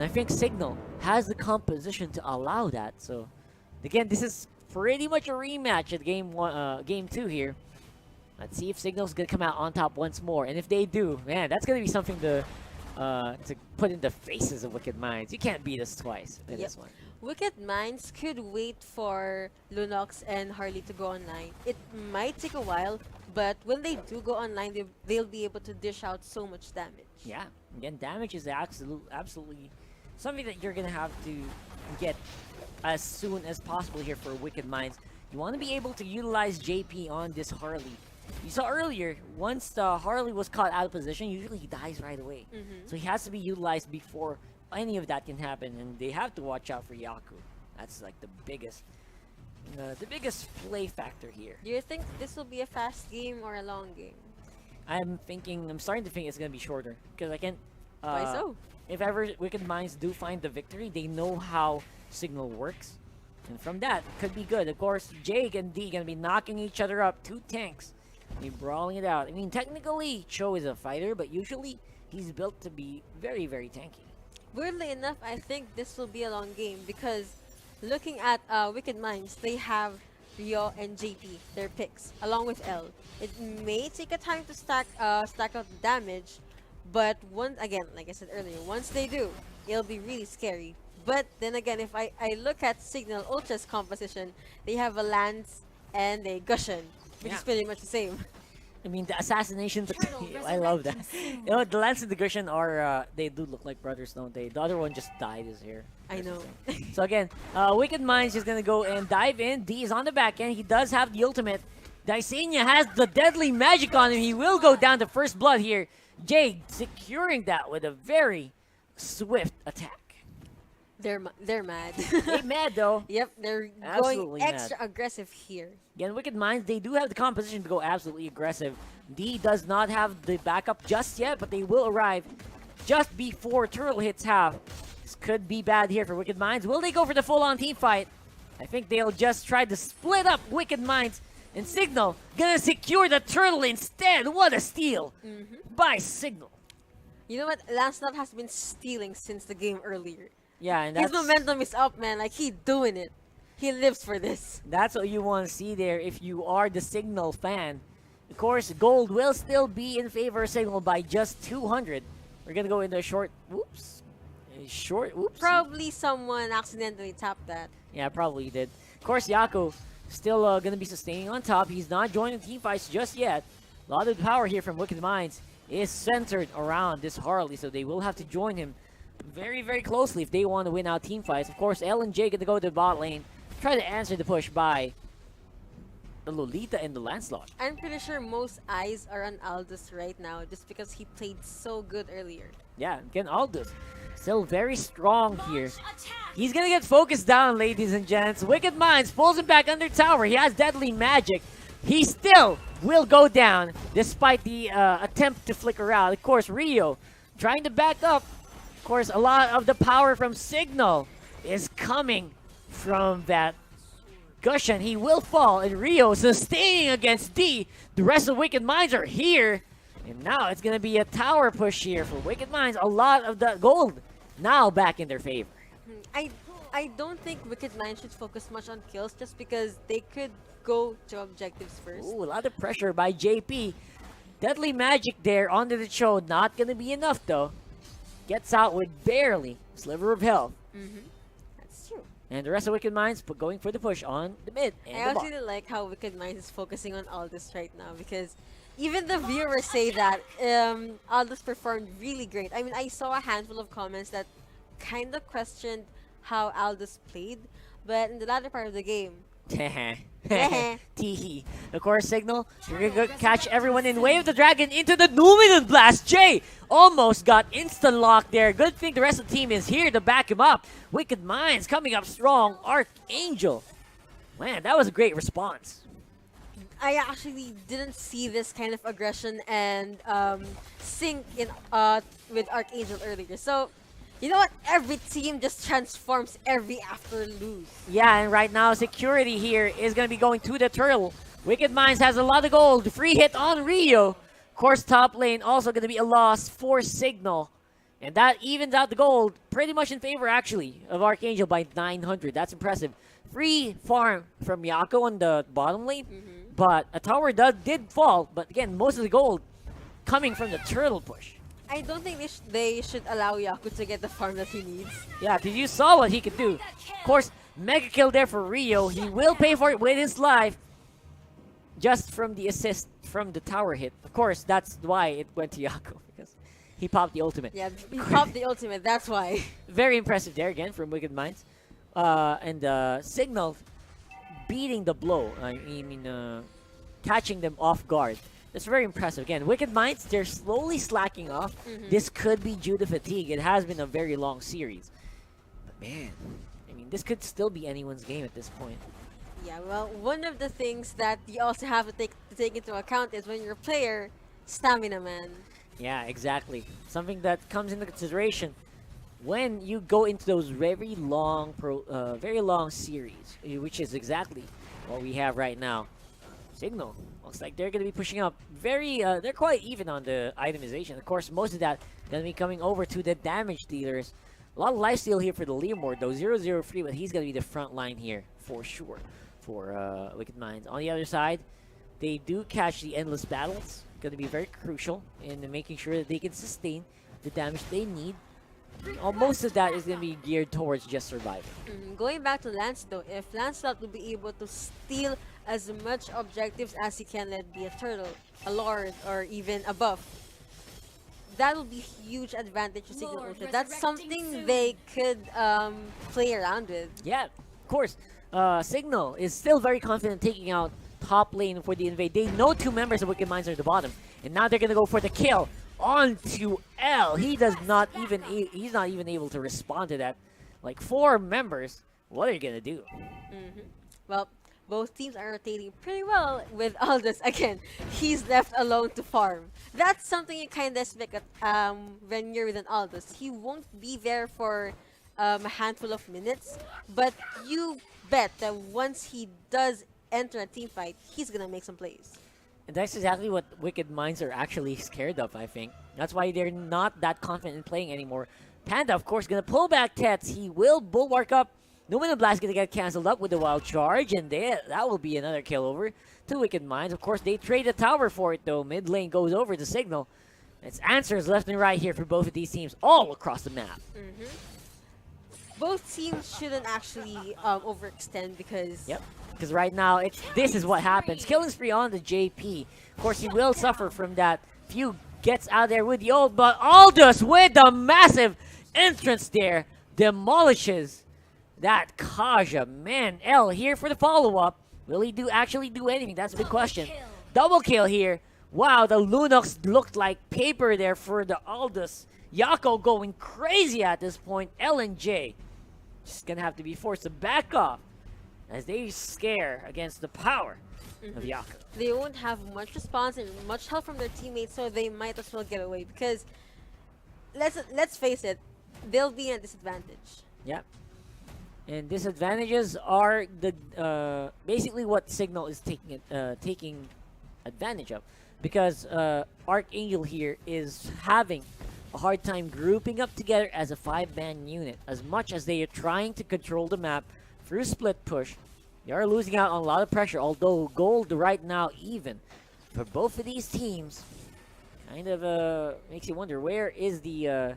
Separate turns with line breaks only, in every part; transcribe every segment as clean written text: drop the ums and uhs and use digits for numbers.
I think Cignal has the composition to allow that. So, again, this is pretty much a rematch at game 2 here. Let's see if Cignal's gonna come out on top once more, and if they do, man, that's gonna be something to put in the faces of Wicked Minds. You can't beat us twice in this one.
Wicked Minds could wait for Lunox and Harley to go online. It might take a while, but when they do go online, they'll be able to dish out so much damage.
Yeah, again, damage is absolutely something that you're gonna have to get as soon as possible here for Wicked Minds. You want to be able to utilize JP on this Harley. You saw earlier, once Harley was caught out of position, usually he dies right away. So he has to be utilized before any of that can happen, and they have to watch out for Yaku. That's like the biggest play factor here.
Do you think this will be a fast game or a long game?
I'm starting to think it's gonna be shorter because I can.
Why so?
If ever Wicked Minds do find the victory, they know how Cignal works, and from that, it could be good. Of course, Jake and D gonna be knocking each other up. Two tanks, be brawling it out. I mean, technically, Cho is a fighter, but usually he's built to be very, very tanky.
Weirdly enough, I think this will be a long game because looking at Wicked Minds, they have Rio and JP, their picks, along with L. It may take a time to stack out the damage, but again, like I said earlier, once they do, it'll be really scary. But then again, if I look at Cignal Ultra's composition, they have a Lance and a Gushen, which is pretty much the same.
I mean, the assassinations, I love that. You know, the Lance and the Gushen are, they do look like brothers, don't they? The other one just died is here.
I know.
So again, Wicked Minds is gonna go and dive in. D is on the back end. He does have the ultimate. Dysenia has the deadly magic on him. He will go down to first blood here. Jade securing that with a very swift attack.
They're mad.
They mad though.
Yep, they're
Absolutely
going extra
mad.
aggressive here.
Again, Wicked Minds, they do have the composition to go absolutely aggressive. D does not have the backup just yet, but they will arrive just before Turtle hits half. This could be bad here for Wicked Minds. Will they go for the full-on team fight? I think they'll just try to split up Wicked Minds, and Cignal gonna secure the Turtle instead. What a steal by Cignal.
You know what? Lancelot has been stealing since the game earlier.
Yeah, and
His momentum is up, man. Like, he doing it. He lives for this.
that's what you want to see there if you are the Cignal fan. Of course, gold will still be in favor of Cignal by just 200. We're gonna go into a short. Oops.
Probably someone accidentally tapped that.
Yeah, probably did. Of course, Yako still gonna be sustaining on top. He's not joining team fights just yet. A lot of power here from Wicked Minds is centered around this Harley, so they will have to join him very, very closely if they want to win out team fights. Of course, L and J gonna go to the bot lane, try to answer the push by the Lolita and the Lancelot.
I'm pretty sure most eyes are on Aldous right now just because he played so good earlier.
Yeah, again, Aldous still very strong here. He's gonna get focused down, ladies and gents. Wicked Minds pulls him back under tower. He has deadly magic. He still will go down despite the attempt to flicker out. Of course, Rio trying to back up. Of course, a lot of the power from Cignal is coming from that Gushen. He will fall, and Rio sustaining against D. The rest of Wicked Minds are here. And now it's going to be a tower push here for Wicked Minds. A lot of the gold now back in their favor.
I don't think Wicked Minds should focus much on kills just because they could go to objectives first.
Ooh, a lot of pressure by JP. Deadly magic there onto the show. Not going to be enough, though. Gets out with barely sliver of health.
That's true.
And the rest of Wicked Minds going for the push on the mid and
I
the
also
bot.
really like how Wicked Minds is focusing on Aldous right now because even the viewers say that Aldous performed really great. I mean, I saw a handful of comments that kind of questioned how Aldous played, but in the latter part of the game,
Teehee. Of course, Cignal. You're gonna catch everyone in Wave the Dragon into the Numinous Blast. Jay almost got instant lock there. Good thing the rest of the team is here to back him up. Wicked Minds coming up strong. Archangel. Man, that was a great response.
I actually didn't see this kind of aggression and sync in with Archangel earlier. So, you know what? Every team just transforms every after lose.
Yeah, and right now, security here is going to be going to the Turtle. Wicked Minds has a lot of gold. Free hit on Rio. Of course, top lane also going to be a loss for Cignal. And that evens out the gold pretty much in favor, actually, of Archangel by 900. That's impressive. Free farm from Yako on the bottom lane, but a tower did fall. But again, most of the gold coming from the turtle push.
I don't think they should allow Yaku to get the farm that he needs.
Yeah, because you saw what he could do. Of course, mega kill there for Rio. He will pay for it with his life just from the assist from the tower hit. Of course, that's why it went to Yaku, because he popped the ultimate.
Yeah, he popped the ultimate, that's why.
Very impressive there again from Wicked Minds. And Cignal beating the blow. I mean, catching them off guard. That's very impressive. Again, Wicked Minds, they're slowly slacking off. This could be due to fatigue. It has been a very long series. But man, I mean, this could still be anyone's game at this point.
Yeah, well, one of the things that you also have to take into account is when your player, stamina man.
Yeah, exactly. Something that comes into consideration when you go into those very long series, which is exactly what we have right now. Cignal looks like they're going to be pushing up they're quite even on the itemization. Of course, most of that going to be coming over to the damage dealers. A lot of lifesteal here for the Leomord, though. 0-0 but he's going to be the front line here for sure for Wicked Minds. On the other side, they do catch the endless battles. Going to be very crucial in making sure that they can sustain the damage they need. Most of that is going to be geared towards just surviving.
Going back to Lance, though, if Lancelot will be able to steal as much objectives as he can, let be a turtle, a lord, or even a buff, that will be huge advantage to Cignal Ocean. That's something they could play around with.
Yeah, of course. Cignal is still very confident taking out top lane for the invade. They know two members of Wicked Minds are at the bottom, and now they're going to go for the kill onto L. He's not even able to respond to that. Like, 4 members, what are you going to do?
Well, both teams are rotating pretty well with Aldous. Again, he's left alone to farm. That's something you kind of expect when you're with an Aldous. He won't be there for a handful of minutes, but you bet that once he does enter a team fight, he's going to make some plays.
And that's exactly what Wicked Minds are actually scared of, I think. That's why they're not that confident in playing anymore. Panda, of course, going to pull back Tets. He will bulwark up. Numinous Blast going to get cancelled up with the Wild Charge, and that will be another kill over to Wicked Minds. Of course, they trade a tower for it, though. Mid lane goes over to Cignal. It's answers left and right here for both of these teams, all across the map.
Both teams shouldn't actually overextend because...
Yep. Because right now, this is what happens. Killing spree on the JP. Of course, he will suffer from that. Few gets out there with the ult, but Aldous with the massive entrance there demolishes that Kaja. Man, L here for the follow-up. Will he actually do anything? That's a big question. Double kill here. Wow, the Lunox looked like paper there for the Aldous. Yako going crazy at this point. L and J just gonna have to be forced to back off as they scare against the power of Yako.
They won't have much response and much help from their teammates, so they might as well get away because let's face it, they'll be at a disadvantage.
Yep. And disadvantages are the basically what Cignal is taking advantage of, because Archangel here is having a hard time grouping up together as a 5-man unit. As much as they are trying to control the map through split push, they are losing out on a lot of pressure, although gold right now even for both of these teams kind of makes you wonder where's the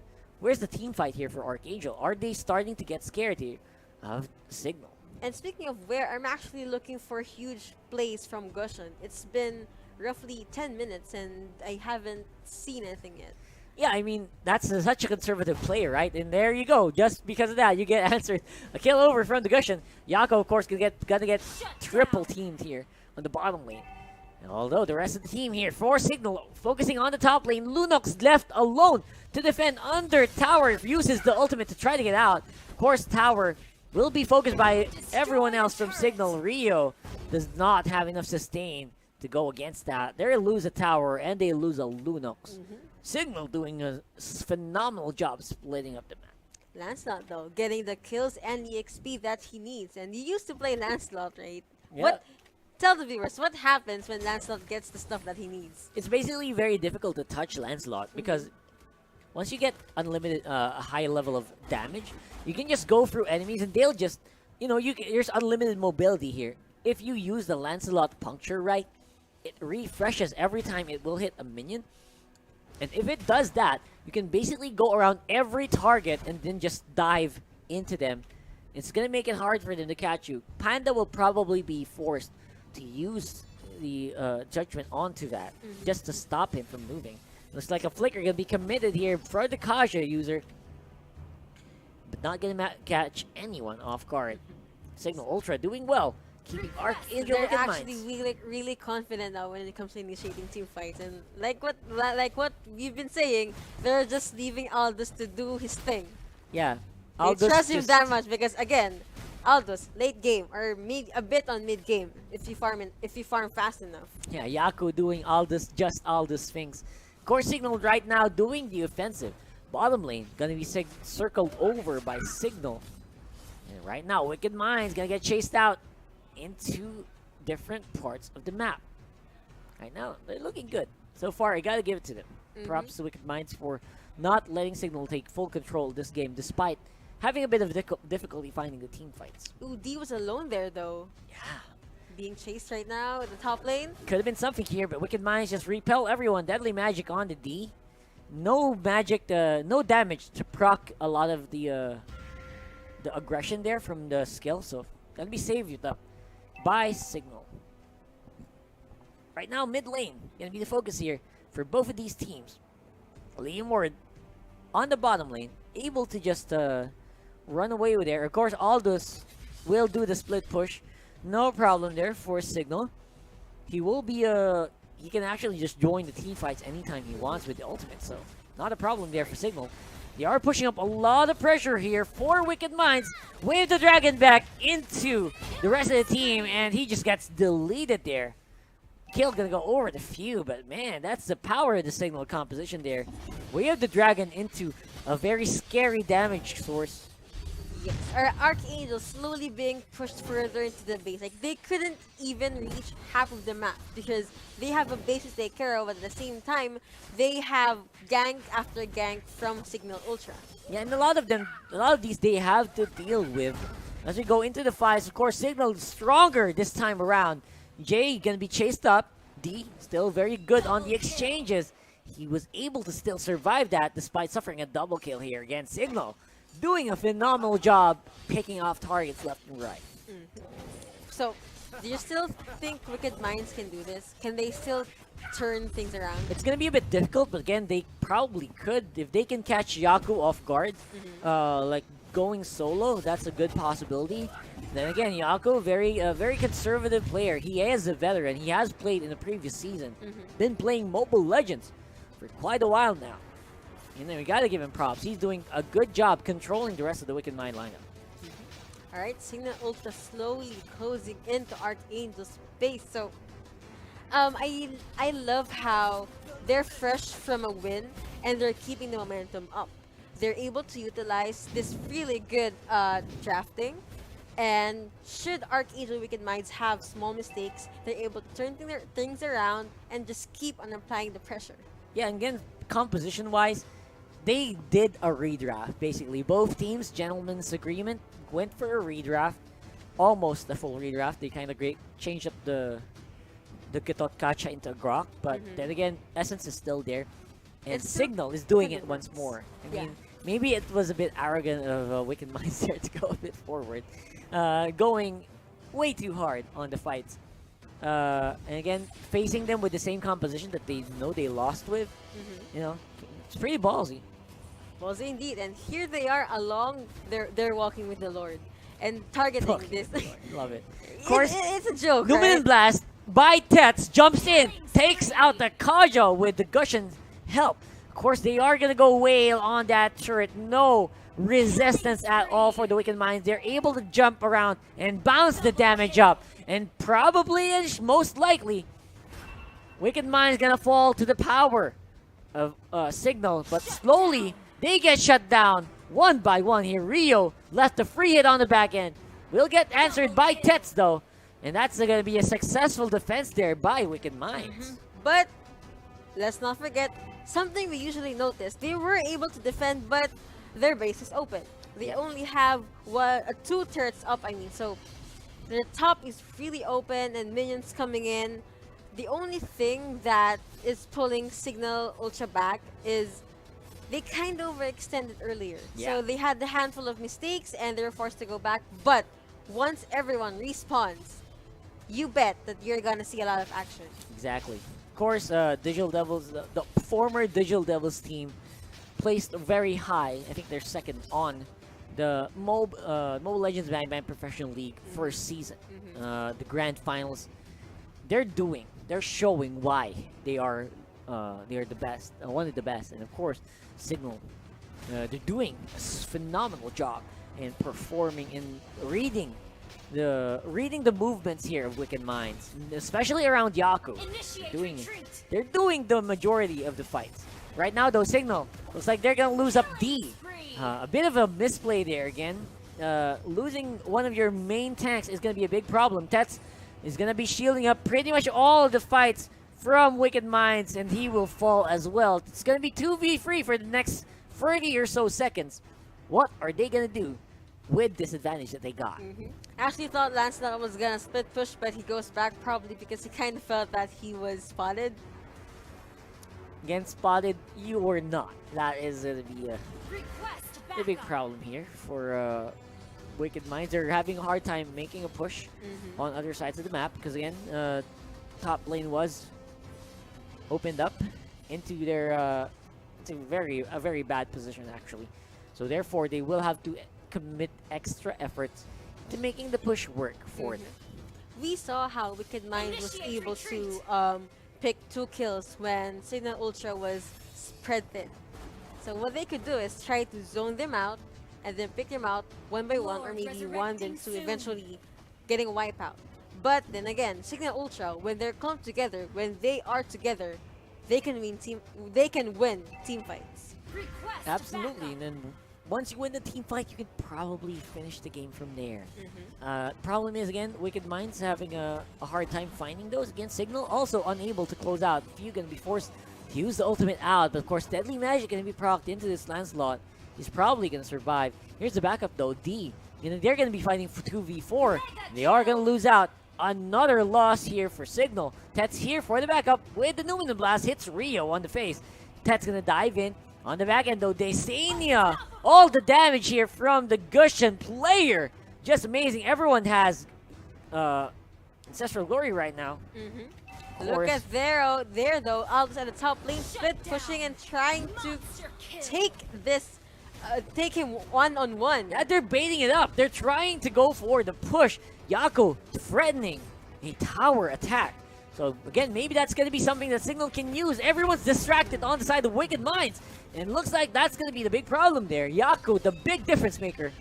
team fight here for Archangel. Are they starting to get scared here of Cignal?
And speaking of where, I'm actually looking for huge plays from Gushan. It's been roughly 10 minutes and I haven't seen anything yet.
Yeah, I mean, that's such a conservative player, right? And there you go. Just because of that, you get answered. A kill over from the Gushan. Yako, of course, gonna get triple teamed here on the bottom lane. And although the rest of the team here for Cignal focusing on the top lane, Lunox left alone to defend under tower. Uses the ultimate to try to get out. Of course, tower will be focused by everyone else from Cignal. Rio does not have enough sustain to go against that. They lose a tower and they lose a Lunox. Cignal doing a phenomenal job splitting up the map.
Lancelot, though, getting the kills and the XP that he needs. And you used to play Lancelot, right?
Yeah.
Tell the viewers, what happens when Lancelot gets the stuff that he needs?
It's basically very difficult to touch Lancelot because once you get unlimited, a high level of damage, you can just go through enemies and they'll just, you know, there's unlimited mobility here. If you use the Lancelot puncture right, it refreshes every time it will hit a minion. And if it does that, you can basically go around every target and then just dive into them. It's going to make it hard for them to catch you. Panda will probably be forced to use the judgment onto that just to stop him from moving. Looks like a flicker going to be committed here for the Kaja user. But not going to catch anyone off guard. Signal Ultra doing well. Keeping Archangel
They're
Wicked
actually
Minds.
really confident now when it comes to initiating team fights, and like what we've been saying, they're just leaving Aldous to do his thing.
Yeah.
They
Aldous
trust him
just-
that much because again, Aldous late game or a bit on mid game if you farm fast enough.
Yeah, Yaku doing Aldous things. Of course, Signal right now doing the offensive. Bottom lane gonna be circled over by Signal. And right now, Wicked Minds gonna get chased out into different parts of the map. Right now, they're looking good. So far, I gotta give it to them. Props to Wicked Minds for not letting Signal take full control of this game, despite having a bit of difficulty finding the team fights.
Ooh, D was alone there though.
Yeah.
Being chased right now at the top lane.
Could have been something here, but Wicked Minds just repel everyone. Deadly Magic on the D. No magic, no damage to proc a lot of the aggression there from the skill, so that'll be saved up by Signal. Right now, mid lane gonna be the focus here for both of these teams. Liam Ward on the bottom lane, able to just run away with there. Of course, Aldous will do the split push. No problem there for Signal. He will be he can actually just join the team fights anytime he wants with the ultimate, so not a problem there for Signal. They are pushing up a lot of pressure here for Wicked Minds. Wave the dragon back into the rest of the team, and he just gets deleted there. Kill gonna go over the few, but man, that's the power of the Signal composition there. Wave the dragon into a very scary damage source.
Yes, our Archangel slowly being pushed further into the base. Like, they couldn't even reach half of the map because they have a base to take care of, but at the same time, they have gank after gank from Signal Ultra.
Yeah, and a lot of these they have to deal with as we go into the fights. Of course, Signal stronger this time around. Jay gonna be chased up. D still very good on the exchanges. He was able to still survive that despite suffering a double kill here against Signal. Doing a phenomenal job picking off targets left and right.
So, do you still think Wicked Minds can do this? Can they still turn things around?
It's going to be a bit difficult, but again, they probably could. If they can catch Yaku off guard, like going solo, that's a good possibility. Then again, Yaku, very conservative player. He is a veteran. He has played in the previous season. Been playing Mobile Legends for quite a while now. And then we gotta give him props. He's doing a good job controlling the rest of the Wicked Mind lineup.
Alright, Signal Ultra slowly closing into Archangel's base. So, I love how they're fresh from a win and they're keeping the momentum up. They're able to utilize this really good drafting. And should Archangel Wicked Minds have small mistakes, they're able to turn things around and just keep on applying the pressure.
Yeah, and again, composition-wise, they did a redraft, basically. Both teams, gentlemen's agreement, went for a redraft. Almost a full redraft. They kind of changed up the Getot Kacha into a Grok, but then again, essence is still there. And
It's
Signal is doing it once more. I mean, maybe it was a bit arrogant of Wicked Minds there to go a bit forward. Going way too hard on the fights. And again, facing them with the same composition that they know they lost with, you know, it's pretty ballsy.
Ballsy indeed, and here they are along. They're walking with the Lord and targeting this.
Love it. Of course,
it's a joke.
Luminous
Right?
Blast by Tets jumps in, takes out the Kaja with the Gushin help. Of course, they are gonna go whale on that turret. No resistance at all for the Wicked Minds. They're able to jump around and bounce the damage up. And probably, and most likely, Wicked Minds gonna fall to the power of Signal. But slowly, they get shut down one by one here. Rio left a free hit on the back end. Will get answered by Tets though. And that's gonna be a successful defense there by Wicked Minds.
But let's not forget something we usually notice. They were able to defend, but their base is open. They
Yeah.
only have two turrets up, I mean. So the top is really open and minions coming in. The only thing that is pulling Cignal Ultra back is they kind of overextended earlier.
Yeah.
So they had a handful of mistakes and they were forced to go back. But once everyone respawns, you bet that you're gonna see a lot of action.
Exactly. Of course, Digital Devils, the former Digital Devils team, placed very high. I think they're second on the Mobile Legends Bang Professional League first season. The grand finals. They're showing why they are the best, one of the best, and of course, Cignal. They're doing a phenomenal job in performing in reading the movements here of Wicked Minds, especially around Yaku. They're doing the majority of the fights. Right now, though, Cignal looks like they're gonna lose up D. A bit of a misplay there again. Losing one of your main tanks is gonna be a big problem. Tets is gonna be shielding up pretty much all of the fights from Wicked Minds, and he will fall as well. It's gonna be 2v3 for the next 30 or so seconds. What are they gonna do with this advantage that they got?
Actually thought Lancelot was gonna split push, but he goes back probably because he kind of felt that he was spotted.
Again, spotted you or not. That is gonna be a big problem here for Wicked Minds. They're having a hard time making a push on other sides of the map because again, top lane was opened up into their it's a very bad position actually. So therefore, they will have to commit extra efforts to making the push work for them.
We saw how Wicked Minds was able to pick 2 kills when Cignal Ultra was spread thin. So what they could do is try to zone them out and then pick them out one by one, or maybe one then two, eventually getting a wipeout. But then again, Cignal Ultra, when they're clumped together, when they are together, they can win team fights.
Absolutely, and then once you win the team fight, you can probably finish the game from there. Problem is, again, Wicked Minds having a hard time finding those. Again, Cignal also unable to close out. Few gonna be forced to use the ultimate out, but of course, Deadly Magic gonna be procced into this Lancelot. He's probably gonna survive. Here's the backup though, D. They're gonna be fighting for 2v4. They are gonna lose out. Another loss here for Cignal. Tet's here for the backup with the Numinous Blast. Hits Rio on the face. Tet's gonna dive in. On the back end though, Daisania. All the damage here from the Gushan player. Just amazing. Everyone has Ancestral Glory right now.
Look at there though, Aldous at the top lane, split pushing and trying to take this, take him one-on-one.
Yeah, they're baiting it up. They're trying to go for the push. Yako threatening a tower attack. So again, maybe that's going to be something that Cignal can use. Everyone's distracted on the side of Wicked Minds. And it looks like that's going to be the big problem there. Yako, the big difference maker,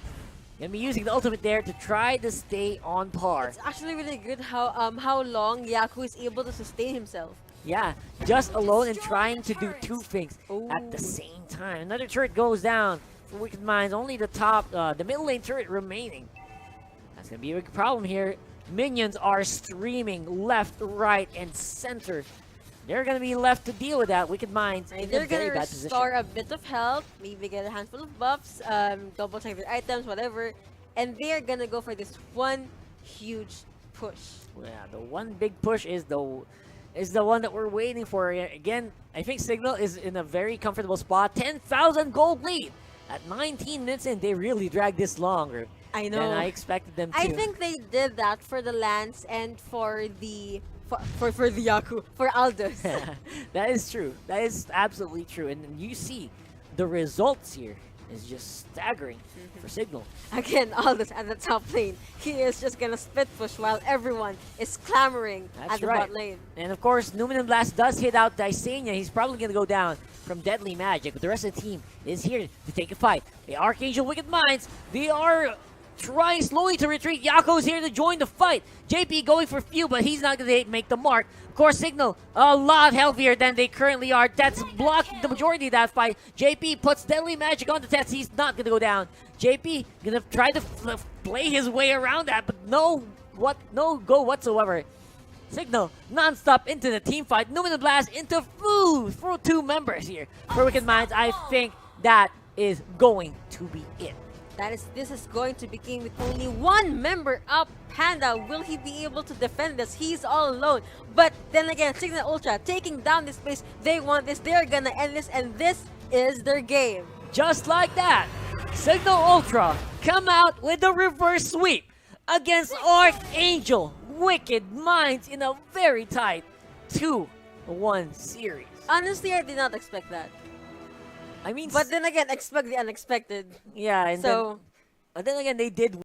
going to be using the ultimate there to try to stay on par.
It's actually really good how long Yaku is able to sustain himself.
Yeah, just alone and trying to do 2 things at the same time. Another turret goes down for Wicked Minds. Only the middle lane turret remaining. That's going to be a big problem here. Minions are streaming left, right, and center. They're going to be left to deal with that. Wicked Minds in
They're
a very
gonna
bad position.
restore a bit of health, maybe get a handful of buffs, double check their items, whatever, and they're gonna go for this one huge push.
Yeah, the one big push is the one that we're waiting for. Again, I think Cignal is in a very comfortable spot. 10,000 gold lead at 19 minutes in. They really dragged this longer
I know.
than I expected them to.
I think they did that for the Lance and for the the Yaku, for Aldous.
That is true. That is absolutely true. And you see the results here is just staggering for Cignal.
Again, Aldous at the top lane. He is just gonna split push while everyone is clamoring
That's
at the
right.
bot lane.
And of course, Numinous Blast does hit out Daisania. He's probably going to go down from Deadly Magic, but the rest of the team is here to take a fight. The Archangel Wicked Minds, they are trying slowly to retreat. Yako's here to join the fight. JP going for few, but he's not going to make the mark. Of course, Cignal a lot healthier than they currently are. That's blocking the majority of that fight. JP puts Deadly Magic on the test. He's not going to go down. JP going to try to play his way around that, but no go whatsoever. Cignal non-stop into the team fight. Numinous Blast into food for 2 members here. For Wicked Minds, I think that is going to be it.
This is going to be game with only 1 member up. Panda, will he be able to defend this? He's all alone. But then again, Cignal Ultra taking down this place. They want this. They're gonna end this, and this is their game.
Just like that, Cignal Ultra come out with a reverse sweep against Archangel Wicked Minds in a very tight 2-1 series.
Honestly, I did not expect that.
I mean,
But then again, expect the unexpected.
yeah, and
So
then again, they did